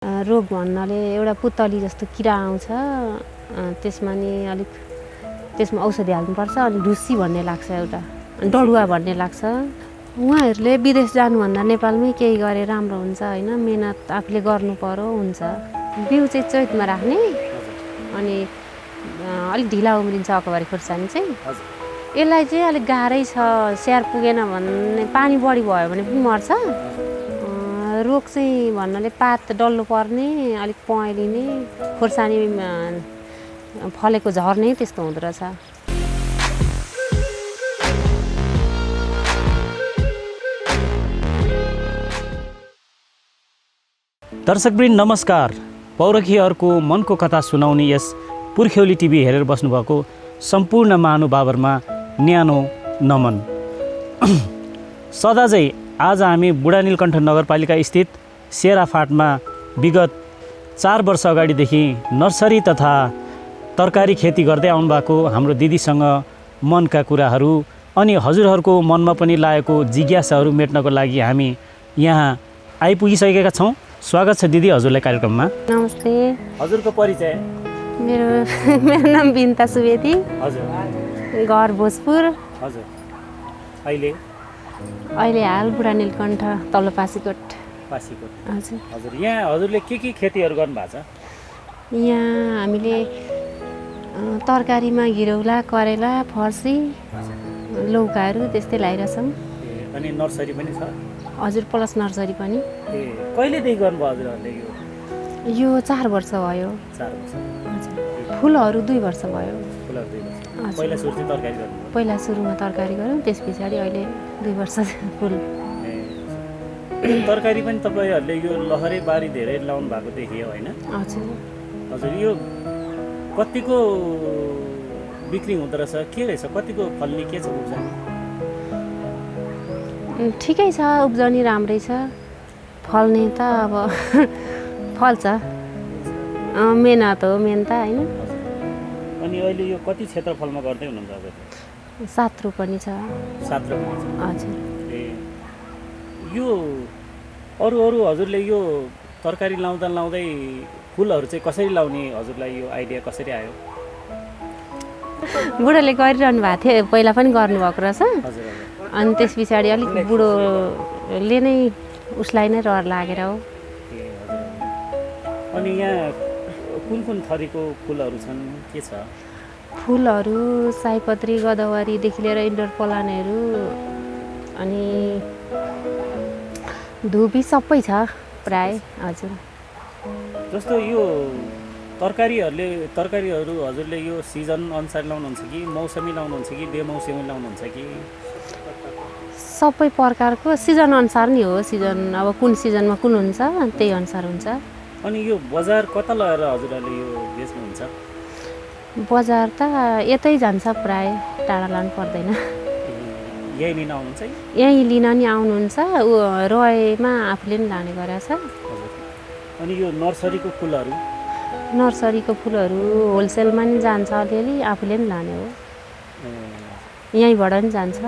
रोग भन्नाले एउटा पुतली जस्तो किरा आउँछ, त्यसमा नि अलिक त्यसमा औषधि हाल्नुपर्छ। अनि ढुसी भन्ने लाग्छ, एउटा डढुवा भन्ने लाग्छ। उहाँहरूले विदेश जानुभन्दा नेपालमै केही गरे राम्रो हुन्छ होइन, मेहनत आफूले गर्नु पर्यो हुन्छ। बिउ चाहिँ चैतमा राख्ने, अनि अलिक ढिला उम्रिन्छ अकबारी खुर्सानी चाहिँ। यसलाई चाहिँ अलिक गाह्रै छ, स्याहार पुगेन भने पानी बढी भयो भने पनि मर्छ। रोग चाहिँ भन्नाले पात डल्लो पर्ने, अलिक पहेँलिने, खुर्सानी फलेको झर्ने त्यस्तो हुँदो रहेछ। दर्शकवृन्द नमस्कार। पौरखीहरूको मनको कथा सुनाउने यस पुर्ख्यौली टिभी हेरेर बस्नुभएको सम्पूर्ण महानुभावरमा न्यानो नमन। सदा चाहिँ आज हामी बुढानीलकण्ठ नगरपालिका स्थित शेराफाटमा विगत 4 वर्ष अगाडिदेखि नर्सरी तथा तरकारी खेती गर्दै आउनुभएको हाम्रो दिदीसँग मनका कुराहरू अनि हजुरहरूको मनमा पनि लागेको जिज्ञासाहरू मेट्नको लागि हामी यहाँ आइपुगिसकेका छौँ। स्वागत छ दिदी हजुरलाई कार्यक्रममा। नमस्ते। हजुरको परिचय? मेरो नाम बिनिता सुवेदी। हजुर। घर भोजपुर। हजुर। अहिले हाल बुढानीलकण्ठ तल्लो पासीकोट। हजुर। हजुर, यहाँ हजुरले के खेतीहरू गर्नुभएको छ? यहाँ हामीले तरकारीमा घिरौला, करेला, फर्सी, लौकाहरू त्यस्तै लगाइरहेछौँ। अनि नर्सरी पनि छ? हजुर, प्लस नर्सरी पनि। कहिलेदेखि गर्नुभयो हजुरहरूले यो 4 वर्ष भयो। 4 वर्ष। हजुर। फुलहरू 2 वर्ष भयो। फुलहरू 2 वर्ष। पहिला सुरु चाहिँ तरकारी गर्नुभयो? पहिला सुरुमा तरकारी गऱ्यौँ, त्यस पछाडि अहिले 2 वर्ष फुल। तरकारी पनि तपाईँहरूले यो लहरे बारी धेरै लाउनु भएको देखियो होइन? हजुर। हजुर, यो कतिको बिक्री हुँदो रहेछ, के रहेछ, कतिको फल्ने, के छ उब्जनी? ठिकै छ, उब्जनी राम्रै छ। फल्ने त अब फल्छ, मेहनत हो मेन त होइन। अनि अहिले यो कति क्षेत्रफलमा गर्दै हुनुहुन्छ हजुर? 7 रोपनी छ। 7 रोपनी छ। हजुर। यो अरू हजुरले यो तरकारी लाउँदै फुलहरू चाहिँ कसरी लाउने हजुरलाई यो आइडिया कसरी आयो? बुढोले गरिरहनु भएको थियो, पहिला पनि गर्नुभएको रहेछ। हजुर हजुर। अनि त्यस पछाडि अलिक बुढोले नै उसलाई नै रहर लागेर हो। अनि यहाँ कुन थरीको फुलहरू छन्, के छ? फुलहरू सयपत्री, गदावरीदेखि लिएर इन्डोर प्लान्टहरू, अनि धुपी सबै छ प्राय। हजुर। जस्तो यो तरकारीहरू हजुरले यो सिजन अनुसार लाउनुहुन्छ कि मौसमी लाउनुहुन्छ कि बेमौसमी लाउनुहुन्छ कि? सबै प्रकारको सिजन अनुसार नि हो। सिजन अब कुन सिजनमा कुन हुन्छ त्यही अनुसार हुन्छ। अनि यो बजार कता लगेर हजुरहरूले यो बेच्नुहुन्छ? बजार त यतै जान्छ, प्राय टाढा लानु पर्दैन। यही लिन आउनुहुन्छ? यहीँ लिन नि आउनुहुन्छ, रहेमा आफूले नि लाने गरेछ। अनि यो नर्सरीको फुलहरू? नर्सरीको फुलहरू होलसेलमा नि जान्छ, अलिअलि आफूले नि लाने हो, यहीँबाट नि जान्छ।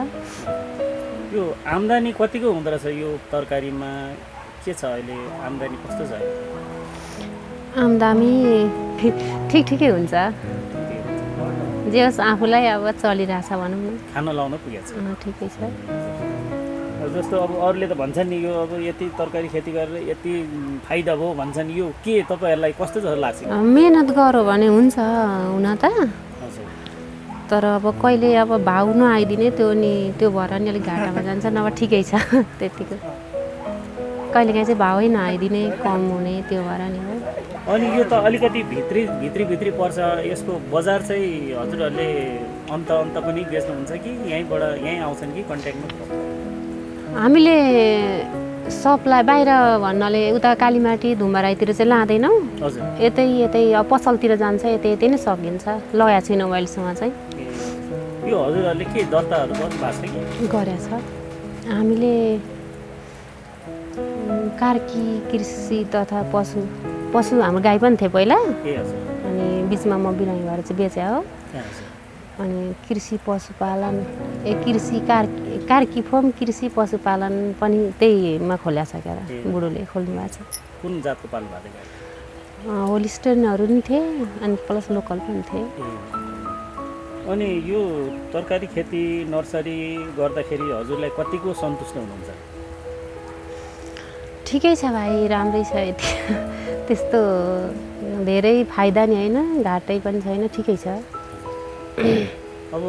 यो आम्दानी कतिको हुँदो रहेछ यो तरकारीमा, के छ अहिले आम्दानी, कस्तो छ? आम्दानी ठिकै हुन्छ, जे होस् आफूलाई अब चलिरहेछ भनौँ न, खान लाउन पुगेको छ। ठिकै छ। जस्तो अब अरूले त भन्छन् नि यो अब यति तरकारी खेती गरेर यति फाइदा भयो भन्छन्, यो के तपाईँहरूलाई कस्तो जस्तो लाग्छ? मेहनत गऱ्यो भने हुन्छ हुन त, तर अब कहिले अब भाउ नआइदिने त्यो भएर नि अलिक घाटामा जान्छ, नभए ठिकै छ त्यतिको। कहिलेकाहीँ चाहिँ भावै नआइदिने, कम हुने, त्यो भएर नि हो। अनि यो त अलिकति भित्री पर्छ, यसको बजार चाहिँ हजुरहरूले अन्त पनि बेच्नुहुन्छ कि यहीँ आउँछन् कि कन्ट्याक्टमा? हामीले सप्लाई बाहिर भन्नाले उता कालीमाटी धुम्बाराईतिर चाहिँ लाँदैनौँ। यतै अब पसलतिर जान्छ, यतै नै सकिन्छ। लगाएको छैनौँ अहिलेसम्म चाहिँ। यो हजुरहरूले के दर्ताहरू गर्नु भएको छ कि? गरेछ। हामीले कार्की कृषि तथा पशु हाम्रो गाई पनि थियो पहिला, अनि बिचमा म बिरामी भएर चाहिँ बेचे हो। अनि कृषि पशुपालन कृषि कार्की फर्म कृषि पशुपालन पनि त्यहीमा खोल्या छ क्या बुढोले खोल्नु भएको छ। कुन जातको पाल्नु भएको थियो? होलिस्टनहरू नि थिए अनि प्लस लोकल पनि थिए। अनि यो तरकारी खेती नर्सरी गर्दाखेरि हजुरलाई कतिको सन्तुष्ट हुनुहुन्छ? ठिकै छ भाइ, राम्रै छ। यति त्यस्तो धेरै फाइदा नि होइन, घाटै पनि छैन, ठिकै छ। अब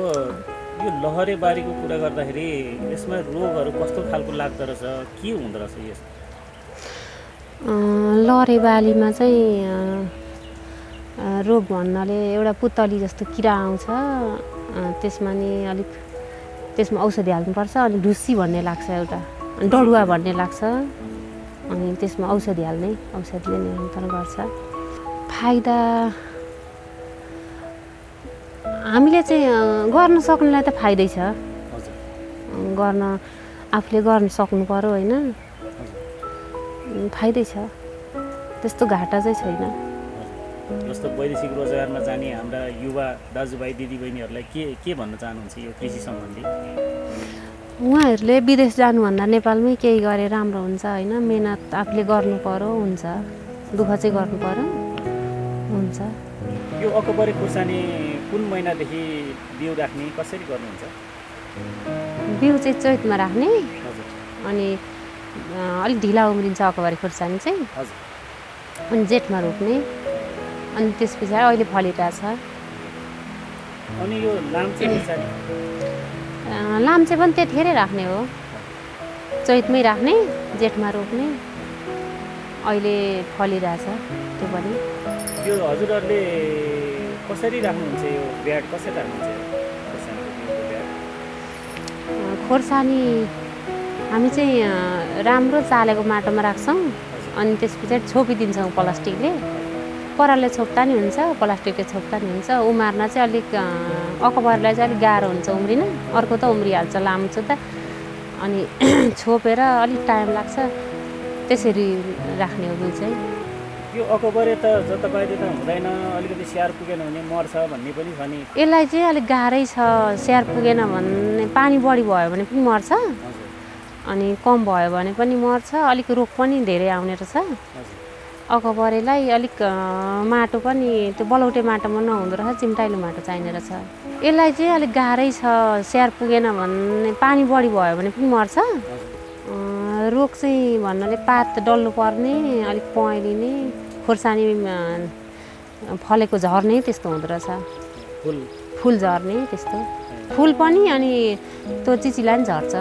यो लहरे बारीको कुरा गर्दाखेरि यसमा रोगहरू कस्तो खालको लाग्दो रहेछ, के हुँदो रहेछ यसमा? लहरे बालीमा चाहिँ रोग भन्नाले एउटा पुतली जस्तो किरा आउँछ, त्यसमा नि अलिक त्यसमा औषधि हाल्नुपर्छ। अनि ढुसी भन्ने लाग्छ एउटा, अनि डढुवा भन्ने लाग्छ, अनि त्यसमा औषधि हाल्ने, औषधिले नियन्त्रण गर्छ। फाइदा हामीले चाहिँ गर्न सक्नेलाई त फाइदै छ, गर्न आफूले गर्न सक्नु पर्यो होइन, फाइदै छ, त्यस्तो घाटा चाहिँ छैन। जस्तो वैदेशिक रोजगारमा जाने हाम्रा युवा दाजुभाइ दिदीबहिनीहरूलाई के भन्न चाहनुहुन्छ यो कृषि सम्बन्धी? उहाँहरूले विदेश जानुभन्दा नेपालमै केही गरे राम्रो हुन्छ होइन, मेहनत आफूले गर्नु पर्यो, हुन्छ, दुःख चाहिँ गर्नु पर्यो, हुन्छ। यो अकबरे खुर्सानी कुन महिनादेखि बिउ राख्ने, कसरी गर्नुहुन्छ? बिउ चाहिँ चैतमा राख्ने, अनि अलिक ढिला उम्रिन्छ अकबरे खुर्सानी चाहिँ, अनि जेठमा रोप्ने, अनि त्यस पछाडि अहिले फलिरहेछ। अनि यो लाम्चे खुर्सानी? लाम्चे पनि त्यतिखेरै राख्ने हो, चैतमै राख्ने, जेठमा रोप्ने, अहिले फलिरहेछ त्यो पनि। यो हजुरहरूले कसरी राख्नुहुन्छ, यो ब्याड कसरी राख्नुहुन्छ खोर्सानी? हामी चाहिँ राम्रो चालेको माटोमा राख्छौँ, अनि त्यस पछाडि छोपिदिन्छौँ प्लास्टिकले। परालले छोप्दा नि हुन्छ, प्लास्टिकले छोप्दा नि हुन्छ। उमार्न चाहिँ अलिक अकबरलाई चाहिँ अलिक गाह्रो हुन्छ उम्रिन, अर्को त उम्रिहाल्छ लाम्चो त, अनि छोपेर अलिक टाइम लाग्छ, त्यसरी राख्ने हो बिउ चाहिँ। यो अकबरे त जतापाइले त हुँदैन, अलिकति स्याहार पुगेन भने मर्छ भन्ने पनि छ नि? यसलाई चाहिँ अलिक गाह्रै छ, स्याहार पुगेन भने, पानी बढी भयो भने पनि मर्छ, अनि कम भयो भने पनि मर्छ, अलिक रोग पनि धेरै आउने रहेछ। अकबरेलाई अलिक माटो पनि त्यो बलौटे माटोमा नहुँदो रहेछ, चिम्टाइलो माटो चाहिने रहेछ। यसलाई चाहिँ अलिक गाह्रै छ, स्याहार पुगेन भने, पानी बढी भयो भने पनि मर्छ। रोग चाहिँ भन्नाले पात डल्लो पर्ने, अलिक पहेँलिने, खोर्सानी फलेको झर्ने, त्यस्तो हुँदो रहेछ। फुल झर्ने त्यस्तो, फुल पनि, अनि त्यो चिचिला पनि झर्छ।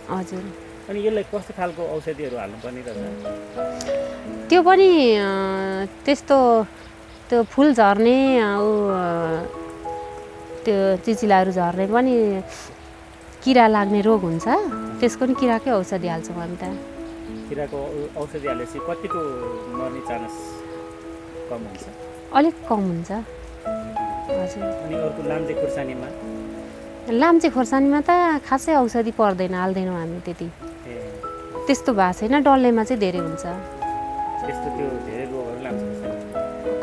हजुर। अनि यसलाई कस्तो खालको औषधिहरू हाल्नुपर्ने रहेछ? त्यो पनि त्यस्तो, त्यो फुल झर्ने, त्यो चिचिलाहरू झर्ने पनि किरा लाग्ने रोग हुन्छ, त्यसको नि किराकै औषधि हाल्छौँ हामी त। किराको औषधि हालेपछि कतिको मर्ने चान्स कम हुन्छ? अलिक कम हुन्छ। हजुर। अनि अर्को लाम्चे खुर्सानीमा? लाम्चे खुर्सानीमा त खासै औषधि पर्दैन, हाल्दैनौँ हामी त्यति, त्यस्तो भएको छैन। डल्लेमा चाहिँ धेरै हुन्छ,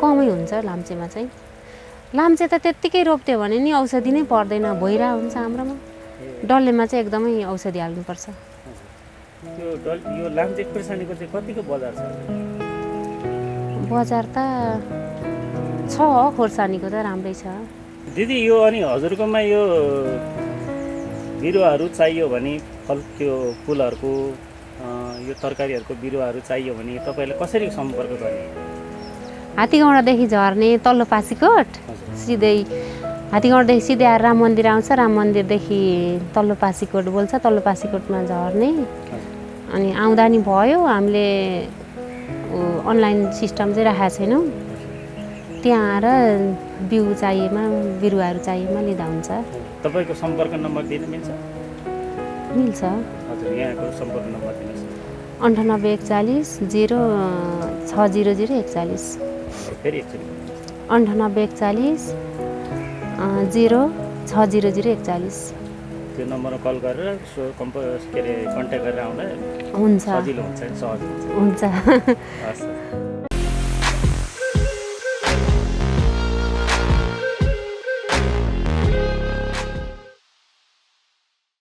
कमै हुन्छ लाम्चेमा चाहिँ। लाम्चे त त्यत्तिकै रोप्थ्यो भने नि औषधि नै पर्दैन, भइरहेको हुन्छ हाम्रोमा। डल्लेमा चाहिँ एकदमै औषधि हाल्नुपर्छ। यो लाम्चे खुर्सानीको चाहिँ कतिको बजार छ? बजार त छ, खोर्सानीको त राम्रै छ। दिदी, यो अनि हजुरकोमा यो बिरुवाहरू चाहियो भने, त्यो फुलहरूको, यो तरकारीहरूको बिरुवाहरू चाहियो भने तपाईँले कसरी सम्पर्क गर्ने? हात्तीगाउँडादेखि झर्ने तल्लो पासीकोट, सिधै हात्तीगाउँडादेखि सिधै आएर राम मन्दिर आउँछ, राम मन्दिरदेखि तल्लो पासीकोट बोल्छ, तल्लो पासीकोटमा झर्ने, अनि आउँदा नि भयो। हामीले अनलाइन सिस्टम चाहिँ राखेको छैनौँ, त्यहाँ आएर बिउ चाहिएमा, बिरुवाहरू चाहिएमा लिँदा हुन्छ। तपाईँको सम्पर्क नम्बर दिन मिल्छ? मिल्छ। हजुर, यहाँको सम्पर्क नम्बर दिनुहोस्। 9841 060041। फेरि एकचोटि 9841 060041। त्यो नम्बरमा कल गरेर कन्ट्याक्ट गरेर आउँदा हुन्छ, सजिलो हुन्छ, सहज हुन्छ। हुन्छ। हस्।